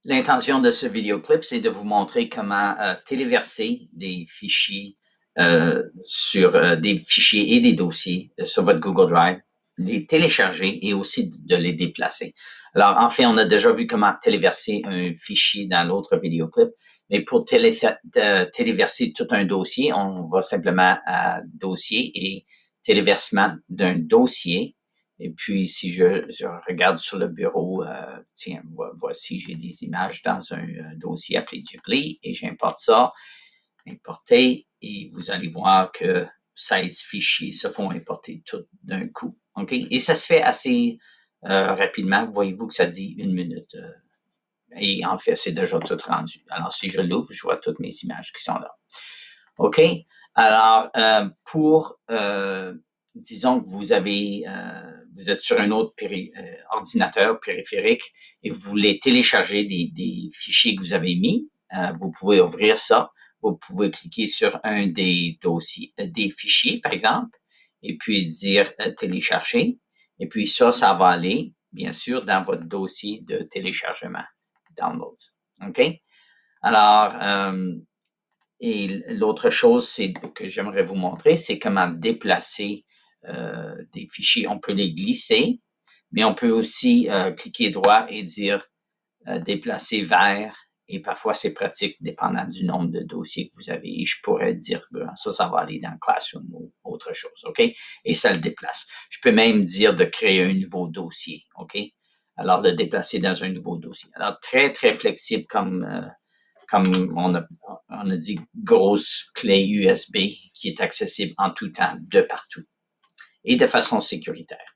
L'intention de ce vidéoclip, c'est de vous montrer comment téléverser des fichiers sur des fichiers et des dossiers sur votre Google Drive, les télécharger et aussi de les déplacer. Alors, en fait, on a déjà vu comment téléverser un fichier dans l'autre vidéoclip, mais pour téléverser tout un dossier, on va simplement à Dossier et téléversement d'un dossier. Et puis, si je regarde sur le bureau, tiens, voici, j'ai des images dans un dossier appelé Ghibli et j'importe ça, importer, et vous allez voir que 16 fichiers se font importer tout d'un coup. OK? Et ça se fait assez rapidement. Voyez-vous que ça dit 1 minute. Et en fait, c'est déjà tout rendu. Alors, si je l'ouvre, je vois toutes mes images qui sont là. OK? Alors, disons que vous êtes sur un autre ordinateur périphérique et vous voulez télécharger des fichiers que vous avez mis, vous pouvez ouvrir ça. Vous pouvez cliquer sur un des dossiers, des fichiers, par exemple, et puis dire télécharger. Et puis ça va aller, bien sûr, dans votre dossier de téléchargement, Downloads. OK? Alors, et l'autre chose que j'aimerais vous montrer, c'est comment déplacer des fichiers. On peut les glisser, mais on peut aussi cliquer droit et dire déplacer vers. Et parfois, c'est pratique dépendant du nombre de dossiers que vous avez. Et je pourrais dire ça va aller dans Classroom ou autre chose, OK? Et ça le déplace. Je peux même dire de créer un nouveau dossier, OK? Alors, de déplacer dans un nouveau dossier. Alors, très, très flexible comme on a dit, grosse clé USB qui est accessible en tout temps, de partout et de façon sécuritaire.